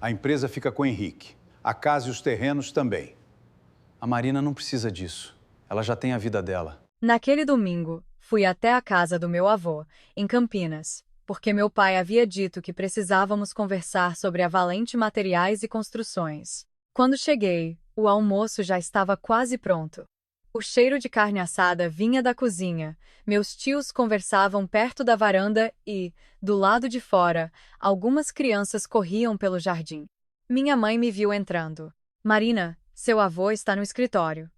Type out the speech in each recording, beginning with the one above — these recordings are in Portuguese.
A empresa fica com o Henrique. A casa e os terrenos também. A Marina não precisa disso. Ela já tem a vida dela. Naquele domingo, fui até a casa do meu avô, em Campinas, porque meu pai havia dito que precisávamos conversar sobre a Valente Materiais e Construções. Quando cheguei, o almoço já estava quase pronto. O cheiro de carne assada vinha da cozinha, meus tios conversavam perto da varanda e, do lado de fora, algumas crianças corriam pelo jardim. Minha mãe me viu entrando. Marina, seu avô está no escritório.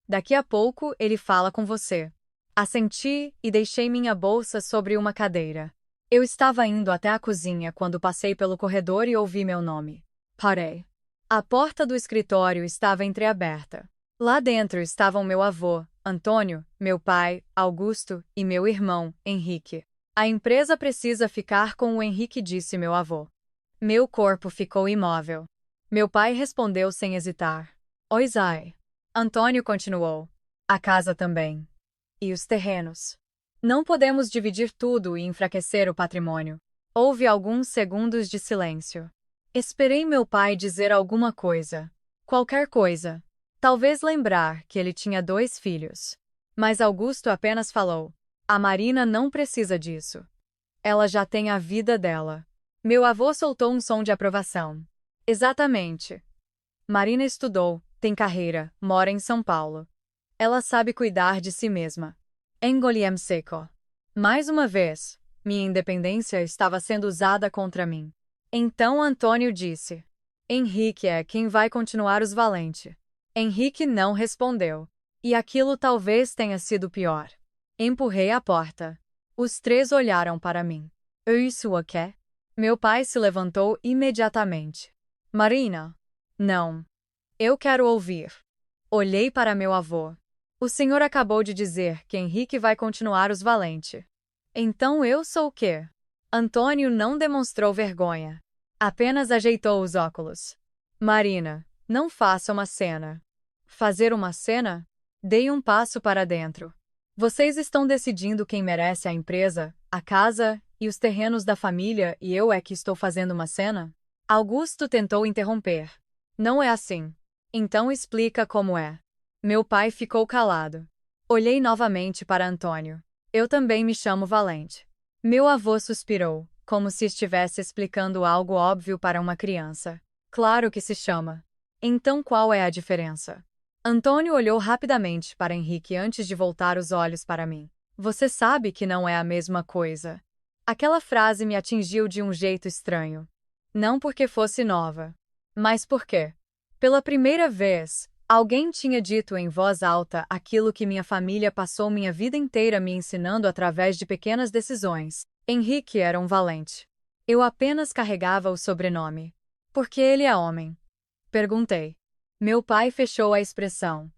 Daqui a pouco ele fala com você. Assenti e deixei minha bolsa sobre uma cadeira. Eu estava indo até a cozinha quando passei pelo corredor e ouvi meu nome. Parei. A porta do escritório estava entreaberta. Lá dentro estavam meu avô, Antônio, meu pai, Augusto, e meu irmão, Henrique. A empresa precisa ficar com o Henrique, disse meu avô. Meu corpo ficou imóvel. Meu pai respondeu sem hesitar. Oi, Zai. Antônio continuou. A casa também. E os terrenos. Não podemos dividir tudo e enfraquecer o patrimônio. Houve alguns segundos de silêncio. Esperei meu pai dizer alguma coisa. Qualquer coisa. Talvez lembrar que ele tinha 2 filhos. Mas Augusto apenas falou. A Marina não precisa disso. Ela já tem a vida dela. Meu avô soltou um som de aprovação. Exatamente. Marina estudou, tem carreira, mora em São Paulo. Ela sabe cuidar de si mesma. Engoliem seco. Mais uma vez, minha independência estava sendo usada contra mim. Então Antônio disse. Henrique é quem vai continuar os Valente. Henrique não respondeu. E aquilo talvez tenha sido pior. Empurrei a porta. Os 3 olharam para mim. Isso o quê? Meu pai se levantou imediatamente. Marina. Não. Eu quero ouvir. Olhei para meu avô. O senhor acabou de dizer que Henrique vai continuar os Valente. Então eu sou o quê? Antônio não demonstrou vergonha. Apenas ajeitou os óculos. Marina, não faça uma cena. Fazer uma cena? Dei um passo para dentro. Vocês estão decidindo quem merece a empresa, a casa e os terrenos da família e eu é que estou fazendo uma cena? Augusto tentou interromper. Não é assim. Então explica como é. Meu pai ficou calado. Olhei novamente para Antônio. Eu também me chamo Valente. Meu avô suspirou, como se estivesse explicando algo óbvio para uma criança. Claro que se chama. Então qual é a diferença? Antônio olhou rapidamente para Henrique antes de voltar os olhos para mim. Você sabe que não é a mesma coisa. Aquela frase me atingiu de um jeito estranho. Não porque fosse nova, mas porque, pela primeira vez, alguém tinha dito em voz alta aquilo que minha família passou minha vida inteira me ensinando através de pequenas decisões. Henrique era um valente. Eu apenas carregava o sobrenome. Porque ele é homem? Perguntei. Meu pai fechou a expressão.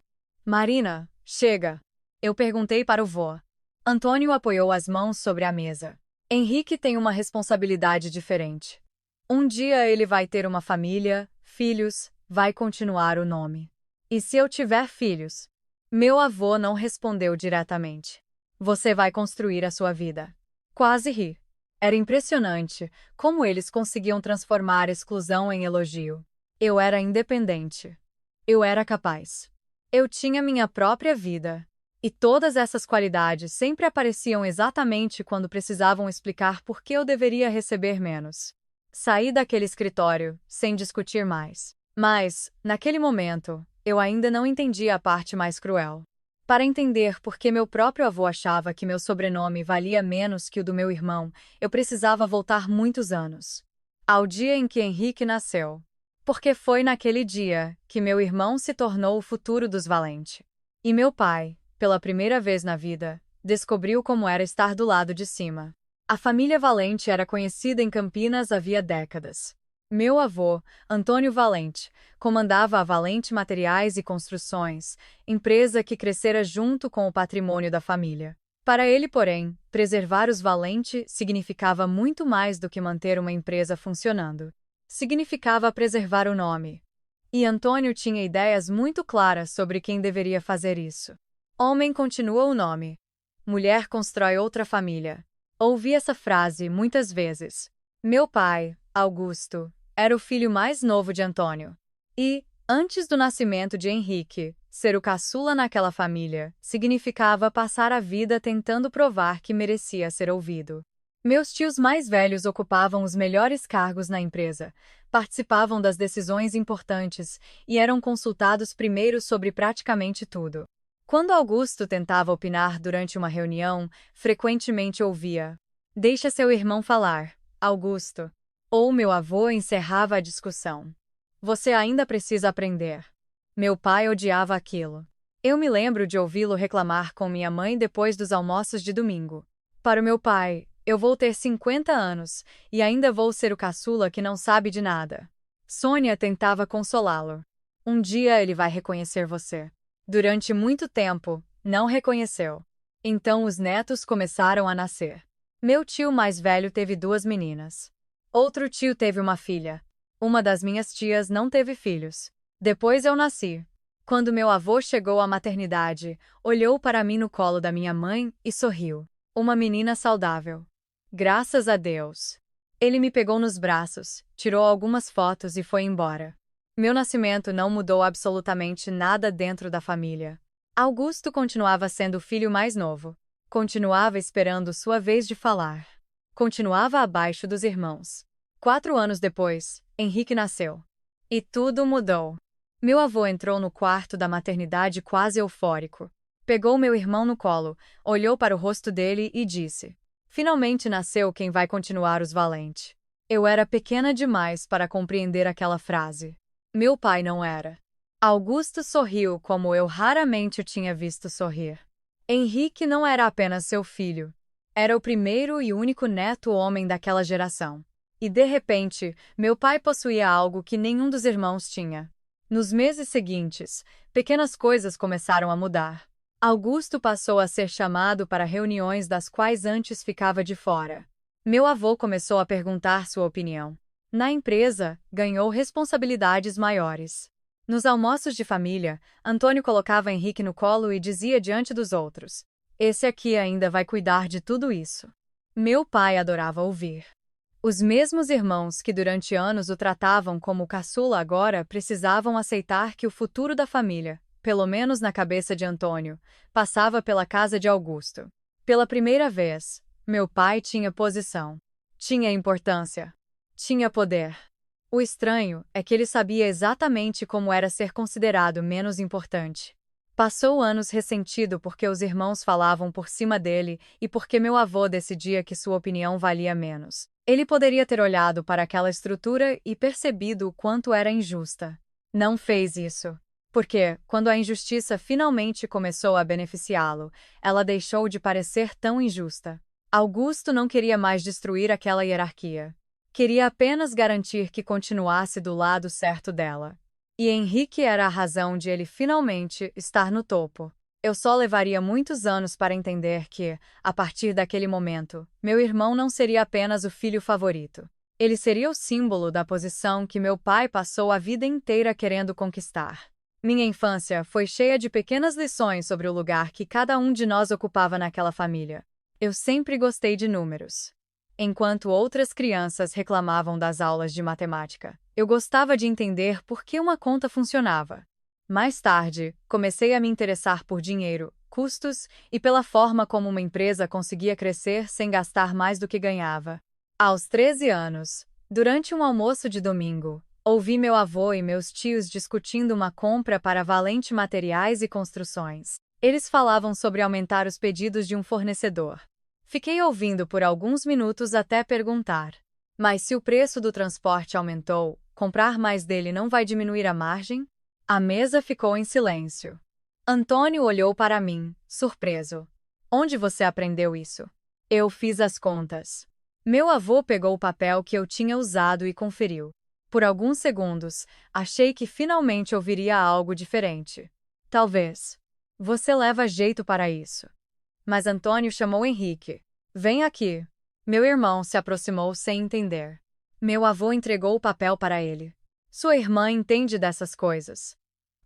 Marina, chega. Eu perguntei para o vô. Antônio apoiou as mãos sobre a mesa. Henrique tem uma responsabilidade diferente. Um dia ele vai ter uma família, filhos, vai continuar o nome. E se eu tiver filhos? Meu avô não respondeu diretamente. Você vai construir a sua vida. Quase ri. Era impressionante como eles conseguiam transformar exclusão em elogio. Eu era independente. Eu era capaz. Eu tinha minha própria vida. E todas essas qualidades sempre apareciam exatamente quando precisavam explicar por que eu deveria receber menos. Saí daquele escritório, sem discutir mais. Mas, naquele momento, eu ainda não entendia a parte mais cruel. Para entender por que meu próprio avô achava que meu sobrenome valia menos que o do meu irmão, eu precisava voltar muitos anos. Ao dia em que Henrique nasceu. Porque foi naquele dia que meu irmão se tornou o futuro dos Valente. E meu pai, pela primeira vez na vida, descobriu como era estar do lado de cima. A família Valente era conhecida em Campinas havia décadas. Meu avô, Antônio Valente, comandava a Valente Materiais e Construções, empresa que crescera junto com o patrimônio da família. Para ele, porém, preservar os Valente significava muito mais do que manter uma empresa funcionando. Significava preservar o nome. E Antônio tinha ideias muito claras sobre quem deveria fazer isso. Homem continua o nome. Mulher constrói outra família. Ouvi essa frase muitas vezes. Meu pai, Augusto, Era o filho mais novo de Antônio. E, antes do nascimento de Henrique, ser o caçula naquela família significava passar a vida tentando provar que merecia ser ouvido. Meus tios mais velhos ocupavam os melhores cargos na empresa, participavam das decisões importantes e eram consultados primeiro sobre praticamente tudo. Quando Augusto tentava opinar durante uma reunião, frequentemente ouvia: "Deixa seu irmão falar, Augusto." Ou meu avô encerrava a discussão: "Você ainda precisa aprender." Meu pai odiava aquilo. Eu me lembro de ouvi-lo reclamar com minha mãe depois dos almoços de domingo. Para o meu pai, eu vou ter 50 anos e ainda vou ser o caçula que não sabe de nada. Sônia tentava consolá-lo. Um dia ele vai reconhecer você. Durante muito tempo, não reconheceu. Então os netos começaram a nascer. Meu tio mais velho teve 2 meninas. Outro tio teve uma filha. Uma das minhas tias não teve filhos. Depois eu nasci. Quando meu avô chegou à maternidade, olhou para mim no colo da minha mãe e sorriu. Uma menina saudável. Graças a Deus. Ele me pegou nos braços, tirou algumas fotos e foi embora. Meu nascimento não mudou absolutamente nada dentro da família. Augusto continuava sendo o filho mais novo. Continuava esperando sua vez de falar. Continuava abaixo dos irmãos. 4 anos depois, Henrique nasceu. E tudo mudou. Meu avô entrou no quarto da maternidade quase eufórico. Pegou meu irmão no colo, olhou para o rosto dele e disse: "Finalmente nasceu quem vai continuar os valentes." Eu era pequena demais para compreender aquela frase. Meu pai não era. Augusto sorriu como eu raramente o tinha visto sorrir. Henrique não era apenas seu filho. Era o primeiro e único neto homem daquela geração. E de repente, meu pai possuía algo que nenhum dos irmãos tinha. Nos meses seguintes, pequenas coisas começaram a mudar. Augusto passou a ser chamado para reuniões das quais antes ficava de fora. Meu avô começou a perguntar sua opinião. Na empresa, ganhou responsabilidades maiores. Nos almoços de família, Antônio colocava Henrique no colo e dizia diante dos outros: "Esse aqui ainda vai cuidar de tudo isso." Meu pai adorava ouvir. Os mesmos irmãos que durante anos o tratavam como caçula agora precisavam aceitar que o futuro da família, pelo menos na cabeça de Antônio, passava pela casa de Augusto. Pela primeira vez, meu pai tinha posição. Tinha importância. Tinha poder. O estranho é que ele sabia exatamente como era ser considerado menos importante. Passou anos ressentido porque os irmãos falavam por cima dele e porque meu avô decidia que sua opinião valia menos. Ele poderia ter olhado para aquela estrutura e percebido o quanto era injusta. Não fez isso. Porque, quando a injustiça finalmente começou a beneficiá-lo, ela deixou de parecer tão injusta. Augusto não queria mais destruir aquela hierarquia. Queria apenas garantir que continuasse do lado certo dela. E Henrique era a razão de ele finalmente estar no topo. Eu só levaria muitos anos para entender que, a partir daquele momento, meu irmão não seria apenas o filho favorito. Ele seria o símbolo da posição que meu pai passou a vida inteira querendo conquistar. Minha infância foi cheia de pequenas lições sobre o lugar que cada um de nós ocupava naquela família. Eu sempre gostei de números. Enquanto outras crianças reclamavam das aulas de matemática, eu gostava de entender por que uma conta funcionava. Mais tarde, comecei a me interessar por dinheiro, custos e pela forma como uma empresa conseguia crescer sem gastar mais do que ganhava. Aos 13 anos, durante um almoço de domingo, ouvi meu avô e meus tios discutindo uma compra para Valente Materiais e Construções. Eles falavam sobre aumentar os pedidos de um fornecedor. Fiquei ouvindo por alguns minutos até perguntar: "Mas se o preço do transporte aumentou, comprar mais dele não vai diminuir a margem?" A mesa ficou em silêncio. Antônio olhou para mim, surpreso. "Onde você aprendeu isso?" Eu fiz as contas. Meu avô pegou o papel que eu tinha usado e conferiu. Por alguns segundos, achei que finalmente ouviria algo diferente. "Talvez. Você leva jeito para isso." Mas Antônio chamou Henrique. "Vem aqui." Meu irmão se aproximou sem entender. Meu avô entregou o papel para ele. "Sua irmã entende dessas coisas.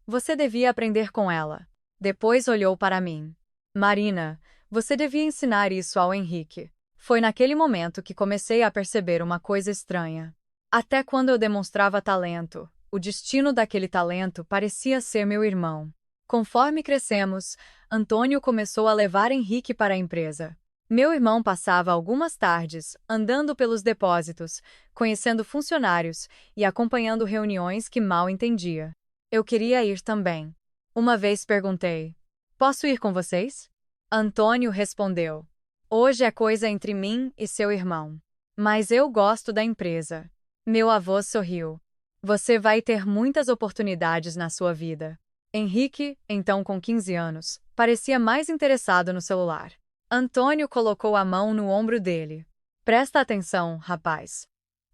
Você devia aprender com ela." Depois olhou para mim. "Marina, você devia ensinar isso ao Henrique." Foi naquele momento que comecei a perceber uma coisa estranha. Até quando eu demonstrava talento, o destino daquele talento parecia ser meu irmão. Conforme crescemos, Antônio começou a levar Henrique para a empresa. Meu irmão passava algumas tardes andando pelos depósitos, conhecendo funcionários e acompanhando reuniões que mal entendia. Eu queria ir também. Uma vez perguntei: "Posso ir com vocês?" Antônio respondeu: "Hoje é coisa entre mim e seu irmão. Mas eu gosto da empresa." Meu avô sorriu. "Você vai ter muitas oportunidades na sua vida." Henrique, então com 15 anos, parecia mais interessado no celular. Antônio colocou a mão no ombro dele. "Presta atenção, rapaz.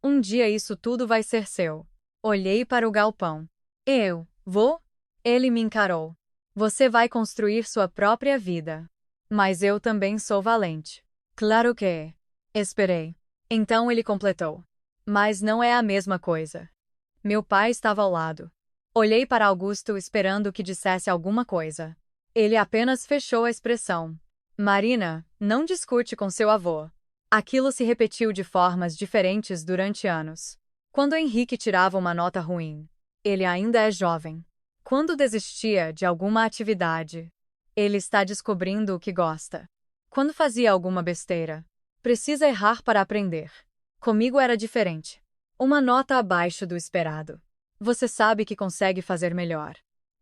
Um dia isso tudo vai ser seu." Olhei para o galpão. "Eu vou?" Ele me encarou. "Você vai construir sua própria vida." "Mas eu também sou valente." "Claro que é." Esperei. Então ele completou: "Mas não é a mesma coisa." Meu pai estava ao lado. Olhei para Augusto esperando que dissesse alguma coisa. Ele apenas fechou a expressão. "Marina, não discute com seu avô." Aquilo se repetiu de formas diferentes durante anos. Quando Henrique tirava uma nota ruim, ele ainda é jovem. Quando desistia de alguma atividade, ele está descobrindo o que gosta. Quando fazia alguma besteira, precisa errar para aprender. Comigo era diferente. Uma nota abaixo do esperado. Você sabe que consegue fazer melhor.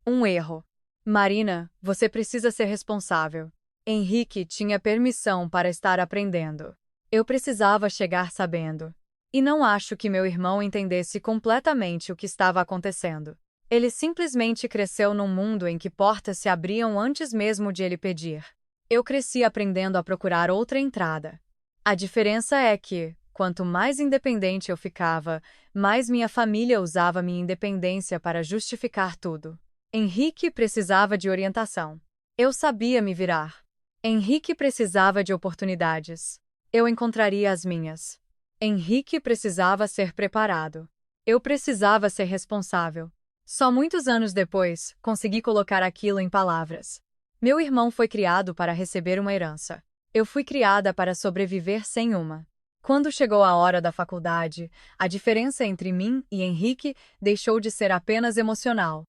Um erro. Marina, você precisa ser responsável. Henrique tinha permissão para estar aprendendo. Eu precisava chegar sabendo. E não acho que meu irmão entendesse completamente o que estava acontecendo. Ele simplesmente cresceu num mundo em que portas se abriam antes mesmo de ele pedir. Eu cresci aprendendo a procurar outra entrada. A diferença é que, quanto mais independente eu ficava, mais minha família usava minha independência para justificar tudo. Henrique precisava de orientação. Eu sabia me virar. Henrique precisava de oportunidades. Eu encontraria as minhas. Henrique precisava ser preparado. Eu precisava ser responsável. Só muitos anos depois, consegui colocar aquilo em palavras. Meu irmão foi criado para receber uma herança. Eu fui criada para sobreviver sem uma. Quando chegou a hora da faculdade, a diferença entre mim e Henrique deixou de ser apenas emocional.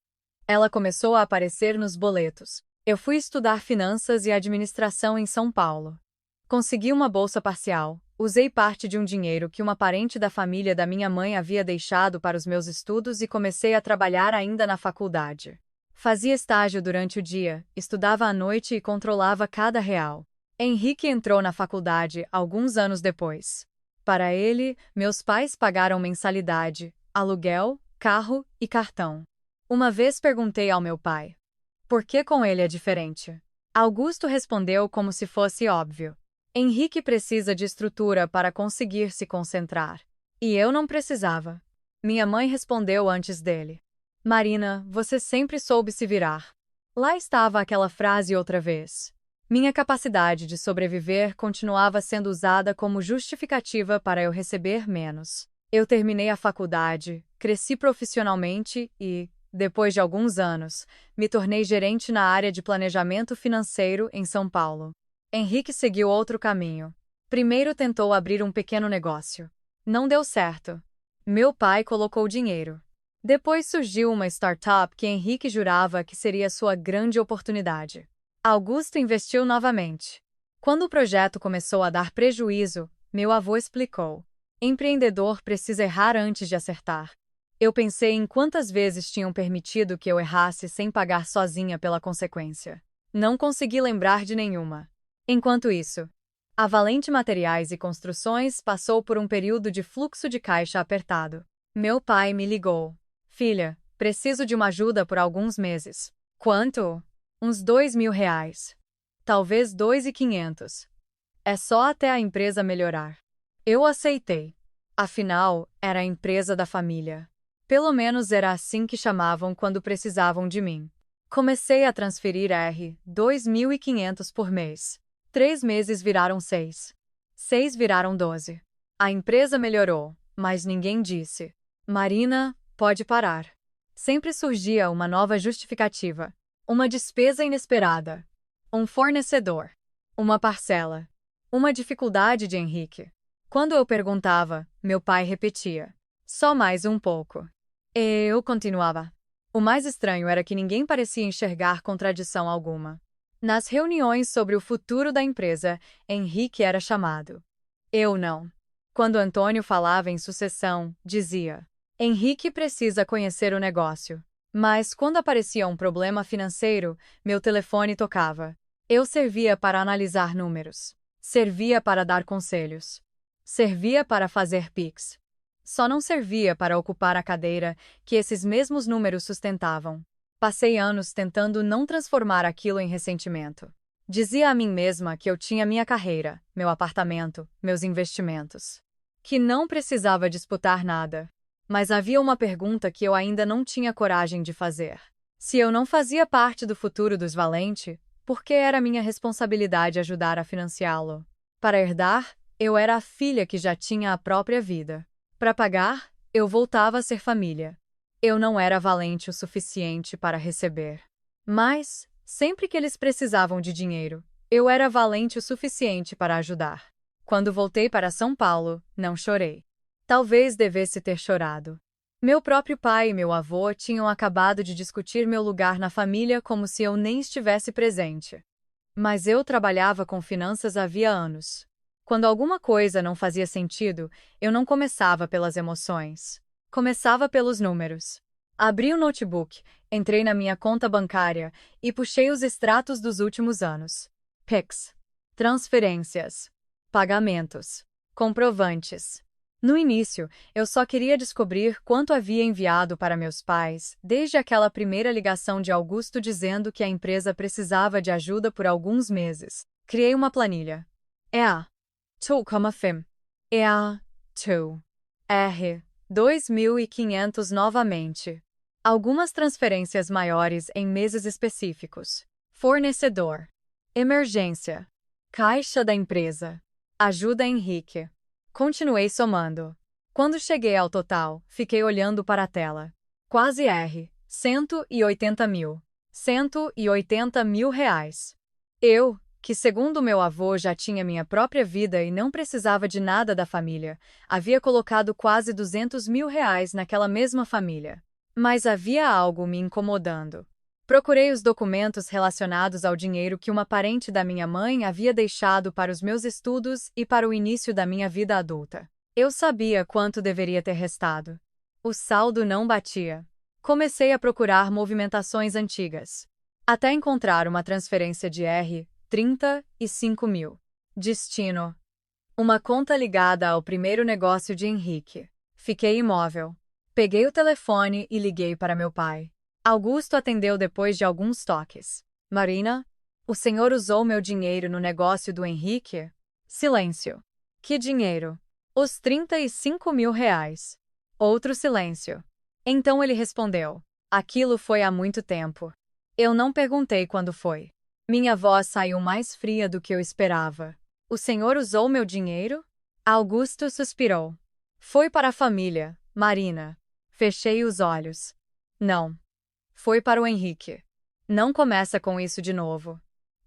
Ela começou a aparecer nos boletos. Eu fui estudar finanças e administração em São Paulo. Consegui uma bolsa parcial. Usei parte de um dinheiro que uma parente da família da minha mãe havia deixado para os meus estudos e comecei a trabalhar ainda na faculdade. Fazia estágio durante o dia, estudava à noite e controlava cada real. Henrique entrou na faculdade alguns anos depois. Para ele, meus pais pagaram mensalidade, aluguel, carro e cartão. Uma vez perguntei ao meu pai: "Por que com ele é diferente?" Augusto respondeu como se fosse óbvio: "Henrique precisa de estrutura para conseguir se concentrar. E eu não precisava." Minha mãe respondeu antes dele: "Marina, você sempre soube se virar." Lá estava aquela frase outra vez. Minha capacidade de sobreviver continuava sendo usada como justificativa para eu receber menos. Eu terminei a faculdade, cresci profissionalmente e, depois de alguns anos, me tornei gerente na área de planejamento financeiro em São Paulo. Henrique seguiu outro caminho. Primeiro tentou abrir um pequeno negócio. Não deu certo. Meu pai colocou dinheiro. Depois surgiu uma startup que Henrique jurava que seria sua grande oportunidade. Augusto investiu novamente. Quando o projeto começou a dar prejuízo, meu avô explicou: "Empreendedor precisa errar antes de acertar." Eu pensei em quantas vezes tinham permitido que eu errasse sem pagar sozinha pela consequência. Não consegui lembrar de nenhuma. Enquanto isso, a Valente Materiais e Construções passou por um período de fluxo de caixa apertado. Meu pai me ligou: "Filha, preciso de uma ajuda por alguns meses." "Quanto?" "Uns R$ 2.000. Talvez 2.500. É só até a empresa melhorar." Eu aceitei. Afinal, era a empresa da família. Pelo menos era assim que chamavam quando precisavam de mim. Comecei a transferir R$ 2.500 por mês. 3 meses viraram 6. 6 viraram 12. A empresa melhorou, mas ninguém disse: "Marina, pode parar." Sempre surgia uma nova justificativa. Uma despesa inesperada. Um fornecedor. Uma parcela. Uma dificuldade de Henrique. Quando eu perguntava, meu pai repetia: Só mais um pouco. E eu continuava. O mais estranho era que ninguém parecia enxergar contradição alguma. Nas reuniões sobre o futuro da empresa, Henrique era chamado. Eu não. Quando Antônio falava em sucessão, dizia: Henrique precisa conhecer o negócio. Mas quando aparecia um problema financeiro, meu telefone tocava. Eu servia para analisar números. Servia para dar conselhos. Servia para fazer Pix. Só não servia para ocupar a cadeira que esses mesmos números sustentavam. Passei anos tentando não transformar aquilo em ressentimento. Dizia a mim mesma que eu tinha minha carreira, meu apartamento, meus investimentos. Que não precisava disputar nada. Mas havia uma pergunta que eu ainda não tinha coragem de fazer. Se eu não fazia parte do futuro dos Valente, por que era minha responsabilidade ajudar a financiá-lo? Para herdar, eu era a filha que já tinha a própria vida. Para pagar, eu voltava a ser família. Eu não era valente o suficiente para receber. Mas, sempre que eles precisavam de dinheiro, eu era valente o suficiente para ajudar. Quando voltei para São Paulo, não chorei. Talvez devesse ter chorado. Meu próprio pai e meu avô tinham acabado de discutir meu lugar na família como se eu nem estivesse presente. Mas eu trabalhava com finanças havia anos. Quando alguma coisa não fazia sentido, eu não começava pelas emoções. Começava pelos números. Abri o notebook, entrei na minha conta bancária e puxei os extratos dos últimos anos. Pix. Transferências. Pagamentos. Comprovantes. No início, eu só queria descobrir quanto havia enviado para meus pais, desde aquela primeira ligação de Augusto dizendo que a empresa precisava de ajuda por alguns meses. Criei uma planilha. 2,5. 2.500 novamente. Algumas transferências maiores em meses específicos. Fornecedor. Emergência. Caixa da empresa. Ajuda Henrique. Continuei somando. Quando cheguei ao total, fiquei olhando para a tela. Quase 180 mil. 180 mil reais. Eu, que segundo meu avô já tinha minha própria vida e não precisava de nada da família, havia colocado quase 200 mil reais naquela mesma família. Mas havia algo me incomodando. Procurei os documentos relacionados ao dinheiro que uma parente da minha mãe havia deixado para os meus estudos e para o início da minha vida adulta. Eu sabia quanto deveria ter restado. O saldo não batia. Comecei a procurar movimentações antigas. Até encontrar uma transferência de 35 mil. Destino. Uma conta ligada ao primeiro negócio de Henrique. Fiquei imóvel. Peguei o telefone e liguei para meu pai. Augusto atendeu depois de alguns toques. Marina, o senhor usou meu dinheiro no negócio do Henrique? Silêncio. Que dinheiro? Os 35 mil reais. Outro silêncio. Então ele respondeu. Aquilo foi há muito tempo. Eu não perguntei quando foi. Minha voz saiu mais fria do que eu esperava. O senhor usou meu dinheiro? Augusto suspirou. Foi para a família, Marina. Fechei os olhos. Não. Foi para o Henrique. Não começa com isso de novo.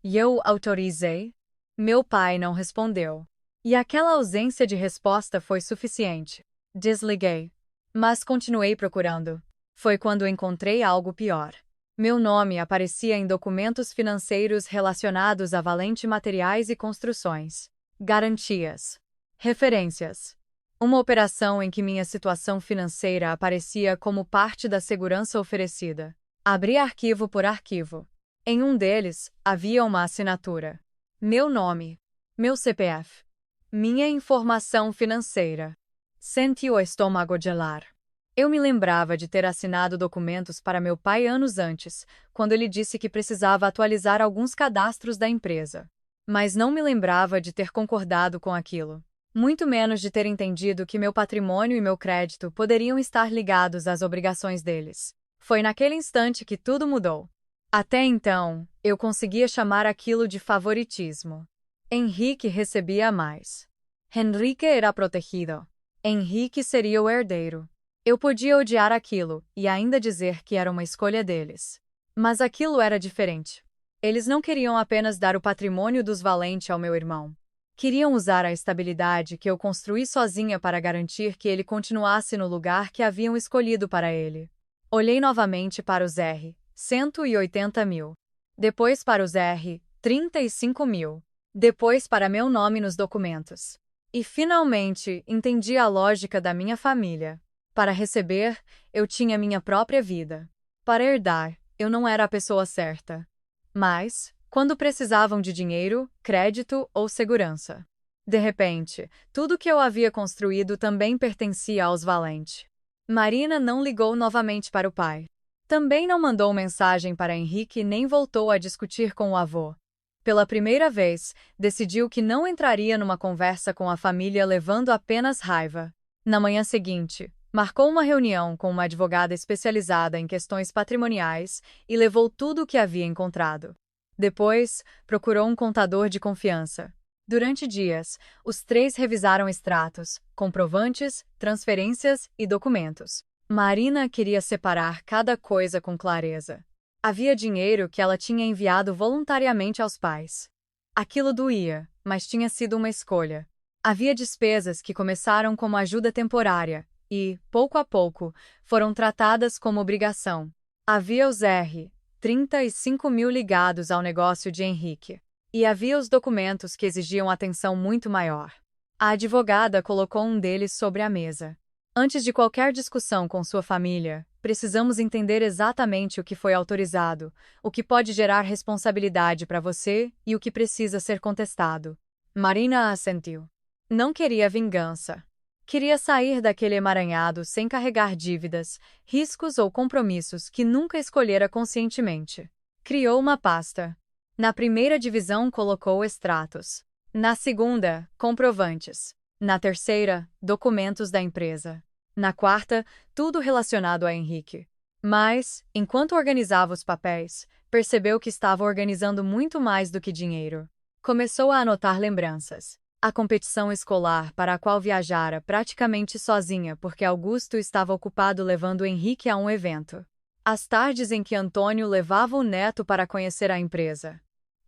E eu autorizei? Meu pai não respondeu. E aquela ausência de resposta foi suficiente. Desliguei. Mas continuei procurando. Foi quando encontrei algo pior. Meu nome aparecia em documentos financeiros relacionados a Valente Materiais e Construções. Garantias. Referências. Uma operação em que minha situação financeira aparecia como parte da segurança oferecida. Abri arquivo por arquivo. Em um deles, havia uma assinatura. Meu nome. Meu CPF. Minha informação financeira. Senti o estômago gelar. Eu me lembrava de ter assinado documentos para meu pai anos antes, quando ele disse que precisava atualizar alguns cadastros da empresa. Mas não me lembrava de ter concordado com aquilo. Muito menos de ter entendido que meu patrimônio e meu crédito poderiam estar ligados às obrigações deles. Foi naquele instante que tudo mudou. Até então, eu conseguia chamar aquilo de favoritismo. Henrique recebia mais. Henrique era protegido. Henrique seria o herdeiro. Eu podia odiar aquilo e ainda dizer que era uma escolha deles. Mas aquilo era diferente. Eles não queriam apenas dar o patrimônio dos Valente ao meu irmão. Queriam usar a estabilidade que eu construí sozinha para garantir que ele continuasse no lugar que haviam escolhido para ele. Olhei novamente para os R. 180 mil. Depois para os R. 35 mil. Depois para meu nome nos documentos. E finalmente entendi a lógica da minha família. Para receber, eu tinha minha própria vida. Para herdar, eu não era a pessoa certa. Mas, quando precisavam de dinheiro, crédito ou segurança. De repente, tudo que eu havia construído também pertencia aos Valente. Marina não ligou novamente para o pai. Também não mandou mensagem para Henrique nem voltou a discutir com o avô. Pela primeira vez, decidiu que não entraria numa conversa com a família levando apenas raiva. Na manhã seguinte, marcou uma reunião com uma advogada especializada em questões patrimoniais e levou tudo o que havia encontrado. Depois, procurou um contador de confiança. Durante dias, os três revisaram extratos, comprovantes, transferências e documentos. Marina queria separar cada coisa com clareza. Havia dinheiro que ela tinha enviado voluntariamente aos pais. Aquilo doía, mas tinha sido uma escolha. Havia despesas que começaram como ajuda temporária e, pouco a pouco, foram tratadas como obrigação. Havia os R. 35 mil ligados ao negócio de Henrique. E havia os documentos que exigiam atenção muito maior. A advogada colocou um deles sobre a mesa. Antes de qualquer discussão com sua família, precisamos entender exatamente o que foi autorizado, o que pode gerar responsabilidade para você e o que precisa ser contestado. Marina assentiu. Não queria vingança. Queria sair daquele emaranhado sem carregar dívidas, riscos ou compromissos que nunca escolhera conscientemente. Criou uma pasta. Na primeira divisão colocou extratos. Na segunda, comprovantes. Na terceira, documentos da empresa. Na quarta, tudo relacionado a Henrique. Mas, enquanto organizava os papéis, percebeu que estava organizando muito mais do que dinheiro. Começou a anotar lembranças. A competição escolar para a qual viajara praticamente sozinha porque Augusto estava ocupado levando Henrique a um evento. As tardes em que Antônio levava o neto para conhecer a empresa.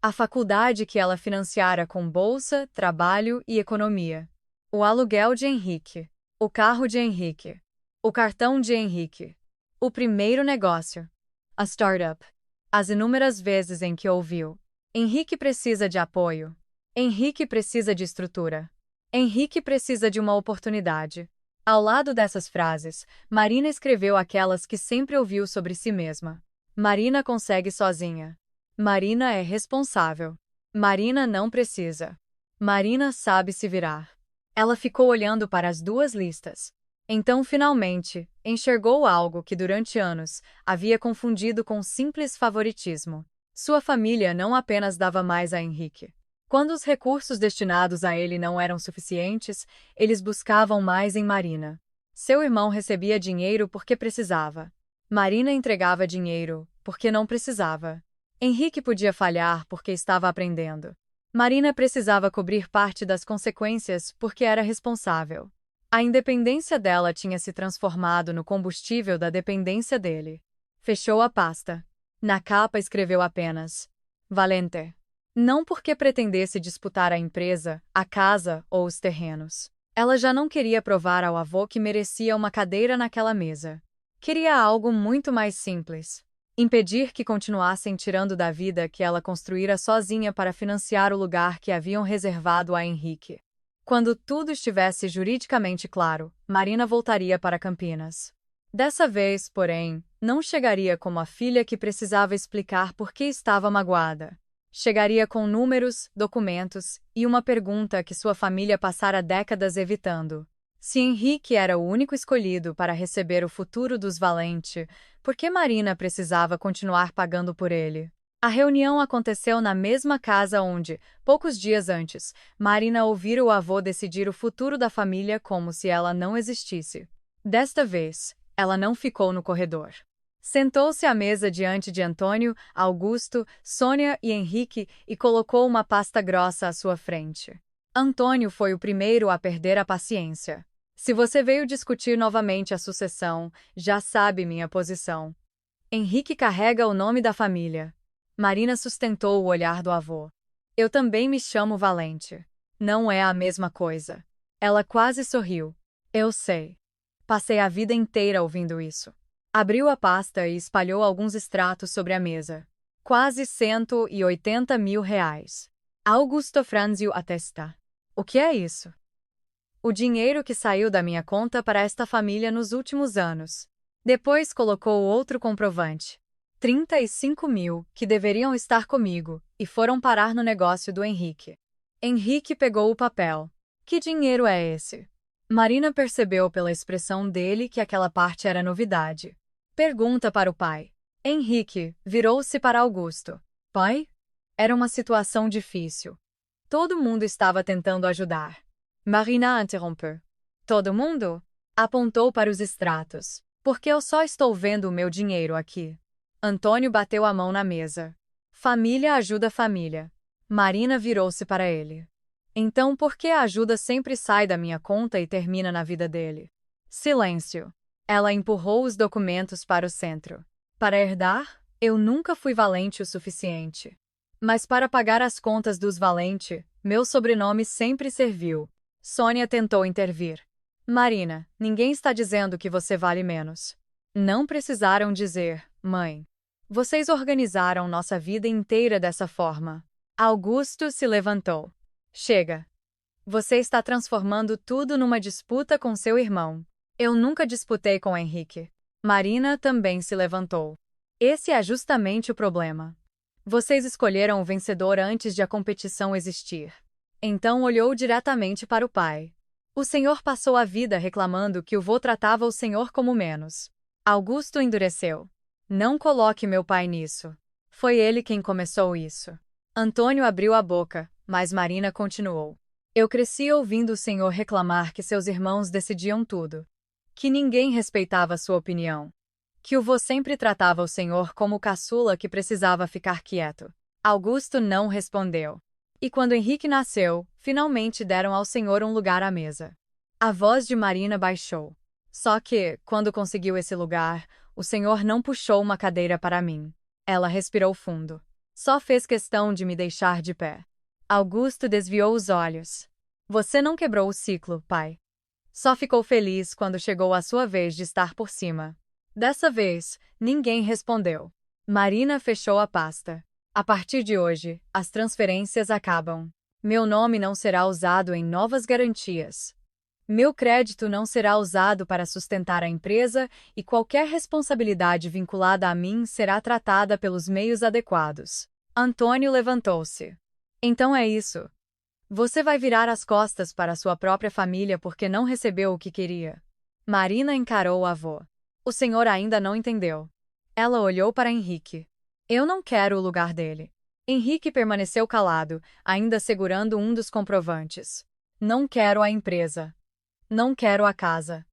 A faculdade que ela financiara com bolsa, trabalho e economia. O aluguel de Henrique. O carro de Henrique. O cartão de Henrique. O primeiro negócio. A startup. As inúmeras vezes em que ouviu: Henrique precisa de apoio. Henrique precisa de estrutura. Henrique precisa de uma oportunidade. Ao lado dessas frases, Marina escreveu aquelas que sempre ouviu sobre si mesma. Marina consegue sozinha. Marina é responsável. Marina não precisa. Marina sabe se virar. Ela ficou olhando para as duas listas. Então, finalmente, enxergou algo que durante anos havia confundido com simples favoritismo. Sua família não apenas dava mais a Henrique. Quando os recursos destinados a ele não eram suficientes, eles buscavam mais em Marina. Seu irmão recebia dinheiro porque precisava. Marina entregava dinheiro porque não precisava. Henrique podia falhar porque estava aprendendo. Marina precisava cobrir parte das consequências porque era responsável. A independência dela tinha se transformado no combustível da dependência dele. Fechou a pasta. Na capa escreveu apenas: Valente. Não porque pretendesse disputar a empresa, a casa ou os terrenos. Ela já não queria provar ao avô que merecia uma cadeira naquela mesa. Queria algo muito mais simples. Impedir que continuassem tirando da vida que ela construíra sozinha para financiar o lugar que haviam reservado a Henrique. Quando tudo estivesse juridicamente claro, Marina voltaria para Campinas. Dessa vez, porém, não chegaria como a filha que precisava explicar por que estava magoada. Chegaria com números, documentos e uma pergunta que sua família passara décadas evitando. Se Henrique era o único escolhido para receber o futuro dos Valente, por que Marina precisava continuar pagando por ele? A reunião aconteceu na mesma casa onde, poucos dias antes, Marina ouvira o avô decidir o futuro da família como se ela não existisse. Desta vez, ela não ficou no corredor. Sentou-se à mesa diante de Antônio, Augusto, Sônia e Henrique e colocou uma pasta grossa à sua frente. Antônio foi o primeiro a perder a paciência. Se você veio discutir novamente a sucessão, já sabe minha posição. Henrique carrega o nome da família. Marina sustentou o olhar do avô. Eu também me chamo Valente. Não é a mesma coisa. Ela quase sorriu. Eu sei. Passei a vida inteira ouvindo isso. Abriu a pasta e espalhou alguns extratos sobre a mesa. Quase 180 mil reais. Augusto Franzio atesta. O que é isso? O dinheiro que saiu da minha conta para esta família nos últimos anos. Depois colocou outro comprovante. 35 mil, que deveriam estar comigo, e foram parar no negócio do Henrique. Henrique pegou o papel. Que dinheiro é esse? Marina percebeu pela expressão dele que aquela parte era novidade. Pergunta para o pai. Henrique virou-se para Augusto. Pai? Era uma situação difícil. Todo mundo estava tentando ajudar. Marina interrompeu. Todo mundo? Apontou para os extratos. Porque eu só estou vendo o meu dinheiro aqui. Antônio bateu a mão na mesa. Família ajuda família. Marina virou-se para ele. Então por que a ajuda sempre sai da minha conta e termina na vida dele? Silêncio. Ela empurrou os documentos para o centro. Para herdar, eu nunca fui valente o suficiente. Mas para pagar as contas dos Valente, meu sobrenome sempre serviu. Sônia tentou intervir. Marina, ninguém está dizendo que você vale menos. Não precisaram dizer, mãe. Vocês organizaram nossa vida inteira dessa forma. Augusto se levantou. Chega. Você está transformando tudo numa disputa com seu irmão. Eu nunca disputei com Henrique. Marina também se levantou. Esse é justamente o problema. Vocês escolheram o vencedor antes de a competição existir. Então olhou diretamente para o pai. O senhor passou a vida reclamando que o vô tratava o senhor como menos. Augusto endureceu. Não coloque meu pai nisso. Foi ele quem começou isso. Antônio abriu a boca, mas Marina continuou. Eu cresci ouvindo o senhor reclamar que seus irmãos decidiam tudo. Que ninguém respeitava sua opinião. Que o vô sempre tratava o senhor como caçula que precisava ficar quieto. Augusto não respondeu. E quando Henrique nasceu, finalmente deram ao senhor um lugar à mesa. A voz de Marina baixou. Só que, quando conseguiu esse lugar, o senhor não puxou uma cadeira para mim. Ela respirou fundo. Só fez questão de me deixar de pé. Augusto desviou os olhos. Você não quebrou o ciclo, pai. Só ficou feliz quando chegou a sua vez de estar por cima. Dessa vez, ninguém respondeu. Marina fechou a pasta. A partir de hoje, as transferências acabam. Meu nome não será usado em novas garantias. Meu crédito não será usado para sustentar a empresa e qualquer responsabilidade vinculada a mim será tratada pelos meios adequados. Antônio levantou-se. Então é isso. Você vai virar as costas para sua própria família porque não recebeu o que queria. Marina encarou o avô. O senhor ainda não entendeu. Ela olhou para Henrique. Eu não quero o lugar dele. Henrique permaneceu calado, ainda segurando um dos comprovantes. Não quero a empresa. Não quero a casa.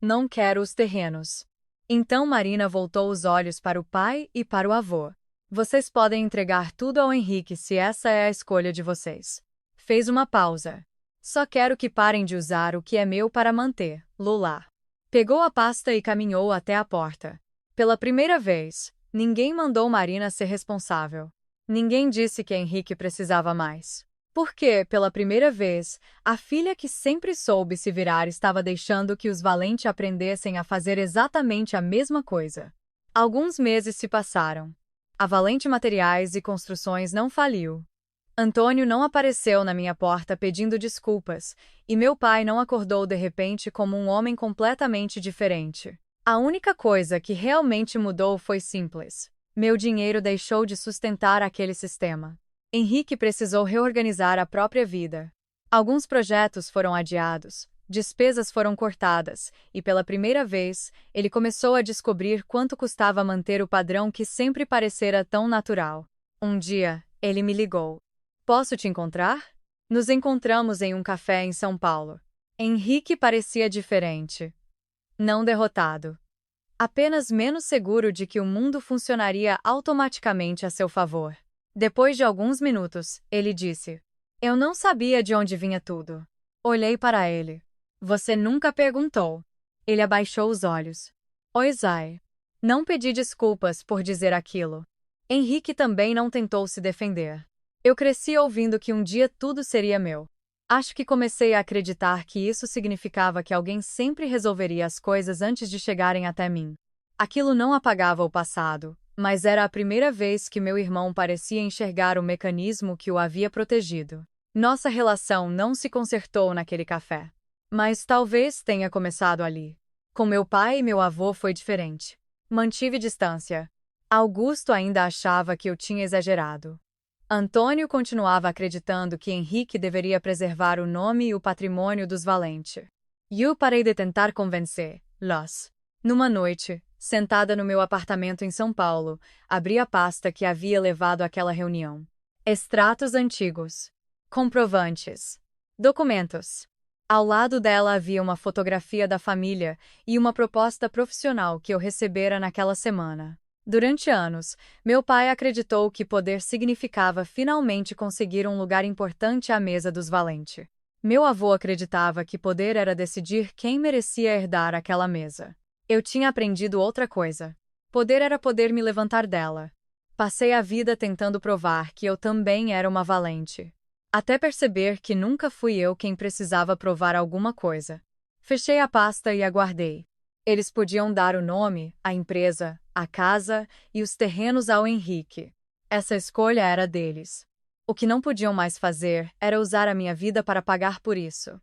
Não quero os terrenos. Então Marina voltou os olhos para o pai e para o avô. Vocês podem entregar tudo ao Henrique se essa é a escolha de vocês. Fez uma pausa. Só quero que parem de usar o que é meu para manter, Lula. Pegou a pasta e caminhou até a porta. Pela primeira vez, ninguém mandou Marina ser responsável. Ninguém disse que Henrique precisava mais. Porque, pela primeira vez, a filha que sempre soube se virar estava deixando que os Valente aprendessem a fazer exatamente a mesma coisa. Alguns meses se passaram. A Valente Materiais e Construções não faliu. Antônio não apareceu na minha porta pedindo desculpas, e meu pai não acordou de repente como um homem completamente diferente. A única coisa que realmente mudou foi simples. Meu dinheiro deixou de sustentar aquele sistema. Henrique precisou reorganizar a própria vida. Alguns projetos foram adiados, despesas foram cortadas, e pela primeira vez, ele começou a descobrir quanto custava manter o padrão que sempre parecera tão natural. Um dia, ele me ligou. Posso te encontrar? Nos encontramos em um café em São Paulo. Henrique parecia diferente. Não derrotado. Apenas menos seguro de que o mundo funcionaria automaticamente a seu favor. Depois de alguns minutos, ele disse: Eu não sabia de onde vinha tudo. Olhei para ele. Você nunca perguntou. Ele abaixou os olhos. Oi, Zay. Não pedi desculpas por dizer aquilo. Henrique também não tentou se defender. Eu cresci ouvindo que um dia tudo seria meu. Acho que comecei a acreditar que isso significava que alguém sempre resolveria as coisas antes de chegarem até mim. Aquilo não apagava o passado, mas era a primeira vez que meu irmão parecia enxergar o mecanismo que o havia protegido. Nossa relação não se consertou naquele café. Mas talvez tenha começado ali. Com meu pai e meu avô foi diferente. Mantive distância. Augusto ainda achava que eu tinha exagerado. Antônio continuava acreditando que Henrique deveria preservar o nome e o patrimônio dos Valente. E eu parei de tentar convencer-los. Numa noite, sentada no meu apartamento em São Paulo, abri a pasta que havia levado àquela reunião. Extratos antigos. Comprovantes. Documentos. Ao lado dela havia uma fotografia da família e uma proposta profissional que eu recebera naquela semana. Durante anos, meu pai acreditou que poder significava finalmente conseguir um lugar importante à mesa dos Valente. Meu avô acreditava que poder era decidir quem merecia herdar aquela mesa. Eu tinha aprendido outra coisa. Poder era poder me levantar dela. Passei a vida tentando provar que eu também era uma Valente. Até perceber que nunca fui eu quem precisava provar alguma coisa. Fechei a pasta e aguardei. Eles podiam dar o nome, a empresa, a casa e os terrenos ao Henrique. Essa escolha era deles. O que não podiam mais fazer era usar a minha vida para pagar por isso.